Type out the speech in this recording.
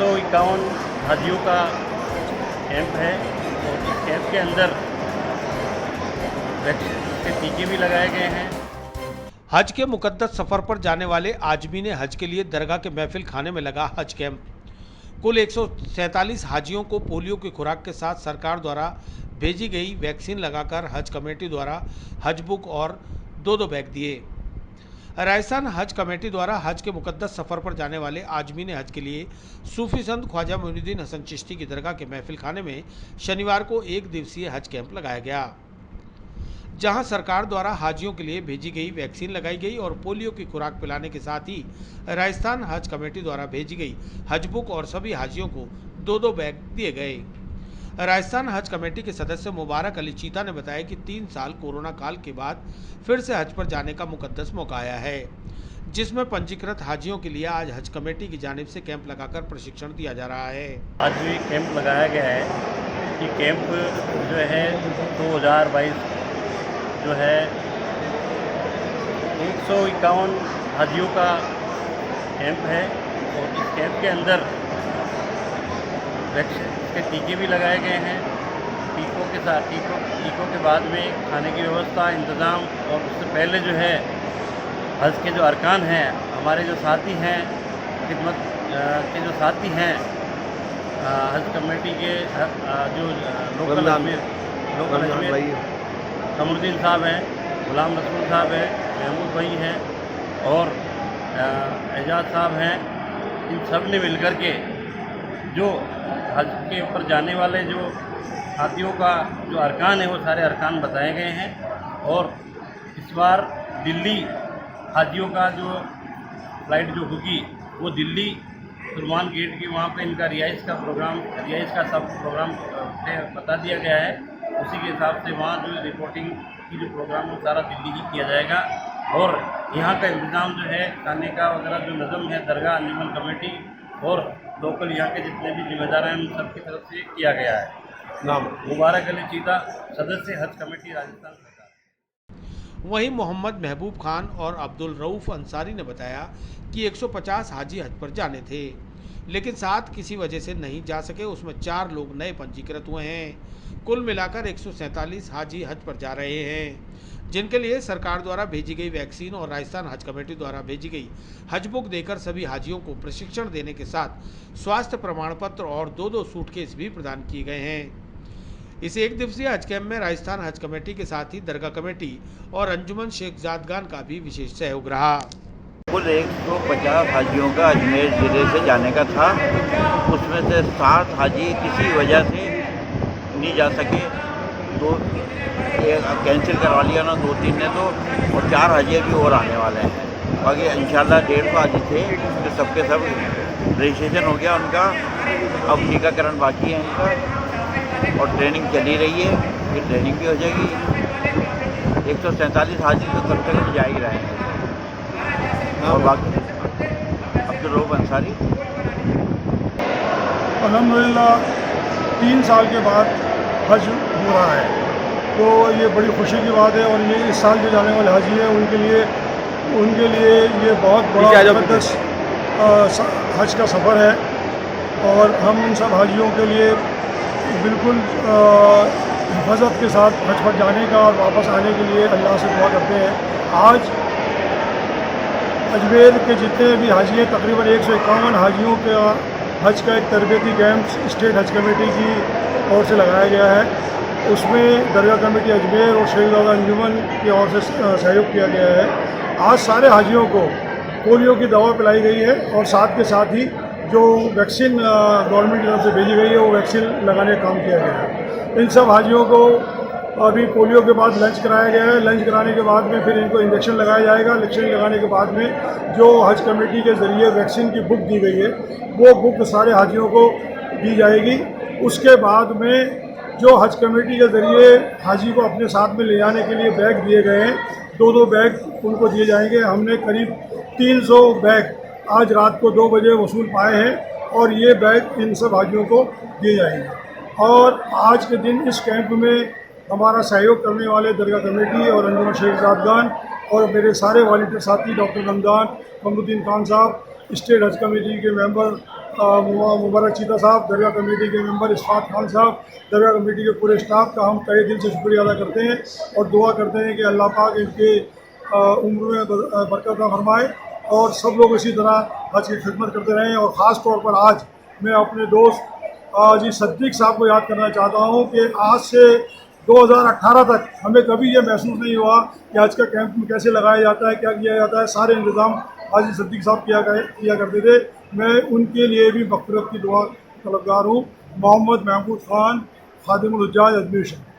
151 हाजियों का कैंप है और इस कैंप के अंदर वैक्सीन के टीके भी लगाए गए हैं। हज के मुकद्दस सफर पर जाने वाले आजमीन हज के लिए दरगाह के महफिल खाने में लगा हज कैंप। कुल 147 हाजियों को पोलियो की खुराक के साथ सरकार द्वारा भेजी गई वैक्सीन लगाकर हज कमेटी द्वारा हज बुक और 2 बैग दिए। राजस्थान हज कमेटी द्वारा हज के मुकद्दस सफर पर जाने वाले आजमीन हज के लिए सूफी संत ख्वाजा मोइनुद्दीन हसन चिश्ती की दरगाह के महफिल खाने में शनिवार को 1 दिवसीय हज कैंप लगाया गया, जहां सरकार द्वारा हाजियों के लिए भेजी गई वैक्सीन लगाई गई और पोलियो की खुराक पिलाने के साथ ही राजस्थान हज कमेटी द्वारा भेजी गई हज बुक और सभी हाजियों को 2 बैग दिए गए। राजस्थान हज कमेटी के सदस्य मुबारक अली चीता ने बताया कि 3 साल कोरोना काल के बाद फिर से हज पर जाने का मुकद्दस मौका आया है, जिसमें पंजीकृत हाजियों के लिए आज हज कमेटी की जानिब से कैंप लगाकर प्रशिक्षण दिया जा रहा है। आज भी कैंप लगाया गया है कि कैंप जो है 2022 जो है 151 हाजियों का कैंप है और इस कैंप के अंदर वैक्सीन के टीके भी लगाए गए हैं। टीकों के साथ टीकों के बाद में खाने की व्यवस्था इंतज़ाम और उससे पहले जो है हज के जो अरकान हैं, हमारे जो साथी हैं खिदमत के जो साथी हैं हज कमेटी के जो लोकल अजमेर कमरुद्दीन साहब हैं, गुलाम रसूल साहब हैं, महमूद भाई हैं और एजाज साहब हैं, इन सब ने मिलकर के जो हज के ऊपर जाने वाले जो हाथियों का जो अरकान है वो सारे अरकान बताए गए हैं। और इस बार दिल्ली हाजियों का जो फ़्लाइट जो होगी वो दिल्ली सुरमान गेट की वहाँ पे इनका रिहाइश का सब प्रोग्राम बता दिया गया है। उसी के हिसाब से वहाँ जो रिपोर्टिंग की जो प्रोग्राम है सारा दिल्ली ही किया जाएगा और यहाँ का इंतज़ाम जो है खाने का वगैरह जो नज़म है दरगाह अंजुमन कमेटी और लोकल यहाँ के जितने भी जिम्मेदार हैं उन सब की तरफ से किया गया है। नाम मुबारक अली चीता, सदस्य हज कमेटी राजस्थान सरकार। वहीं मोहम्मद महबूब खान और अब्दुल रऊफ अंसारी ने बताया कि 150 हाजी हज पर जाने थे, लेकिन 7 किसी वजह से नहीं जा सके। उसमें 4 लोग नए पंजीकृत हुए हैं। कुल मिलाकर 147 हाजी हज पर जा रहे हैं, जिनके लिए सरकार द्वारा भेजी गई वैक्सीन और राजस्थान हज कमेटी द्वारा भेजी गई हज बुक देकर सभी हाजियों को प्रशिक्षण देने के साथ स्वास्थ्य प्रमाण पत्र और 2 सूटकेस भी प्रदान किए गए हैं। इस 1 दिवसीय हज कैंप में राजस्थान हज कमेटी के साथ ही दरगाह कमेटी और अंजुमन शेख जादगान का भी विशेष सहयोग रहा। कुल 150 हाजियों का अजमेर ज़िले से जाने का था, उसमें से 7 हाजी किसी वजह से नहीं जा सके, तो कैंसिल करवा लिया ना 2-3 ने तो, और 4 हाजी भी और आने वाले हैं। बाकी इंशाल्लाह 150 हाजी थे तो सबके सब रजिस्ट्रेशन हो गया उनका, अब टीकाकरण बाकी है इनका और ट्रेनिंग चली रही है, फिर ट्रेनिंग भी हो जाएगी। 147 हाजी तो कब तक जा ही रहे हैं और बाकी अब्दुल रऊफ अंसारी। अल्हम्दुलिल्लाह 3 साल के बाद हज हो रहा है, तो ये बड़ी खुशी की बात है। और ये इस साल जो जाने वाले हाजी हैं उनके लिए ये बहुत बड़ा मुकद्दस हज का सफ़र है और हम इन सब हाजियों के लिए बिल्कुल हिफाजत के साथ हज पर जाने का और वापस आने के लिए अल्लाह से दुआ करते हैं। आज अजमेर के जितने भी हाजी हैं तकरीबन 151 हाजियों का हज का एक तरबियती कैंप स्टेट हज कमेटी की ओर से लगाया गया है। उसमें दरगाह कमेटी अजमेर और शेख जादा अंजुमन की ओर से सहयोग किया गया है। आज सारे हाजियों को पोलियो की दवा पिलाई गई है और साथ के साथ ही जो वैक्सीन गवर्नमेंट की तरफ से भेजी गई है वो वैक्सीन लगाने का काम किया गया है। इन सब हाजियों को अभी पोलियो के बाद लंच कराया गया है। लंच कराने के बाद में फिर इनको इंजेक्शन लगाया जाएगा। इंजेक्शन लगाने के बाद में जो हज कमेटी के ज़रिए वैक्सीन की बुक दी गई है वो बुक सारे हाजियों को दी जाएगी। उसके बाद में जो हज कमेटी के ज़रिए हाजी को अपने साथ में ले जाने के लिए बैग दिए गए हैं, 2 बैग उनको दिए जाएंगे। हमने करीब 300 बैग आज रात को 2 बजे वसूल पाए हैं और ये बैग इन सब हाजियों को दिए जाएंगे। और आज के दिन इस कैंप में हमारा सहयोग करने वाले दरगाह कमेटी और अंजुमन शेख जादगान और मेरे सारे वॉलंटियर साथी डॉक्टर रमज़ान, कमरुद्दीन खान साहब, स्टेट हज कमेटी के मेंबर मुबारक चीता साहब, दरगाह कमेटी के मेंबर इशफाक खान साहब, दरगाह कमेटी के पूरे स्टाफ का हम तहे दिल से शुक्रिया अदा करते हैं और दुआ करते हैं कि अल्लाह पाक इनके उम्र में बरकत फरमाए और सब लोग इसी तरह हज की खिदमत करते रहें। और ख़ास तौर पर आज मैं अपने दोस्त जी सद्दीक साहब को याद करना चाहता हूँ कि आज से 2018 तक हमें कभी ये महसूस नहीं हुआ कि हज का कैंप में कैसे लगाया जाता है, क्या किया जाता है। सारे इंतज़ाम हाजी सद्दीक साहब किया करते थे। मैं उनके लिए भी मग़फ़िरत की दुआ तलबगार हूँ। मोहम्मद महमूद ख़ान, खादिमुल हुज्जाज, अजमेर शहर।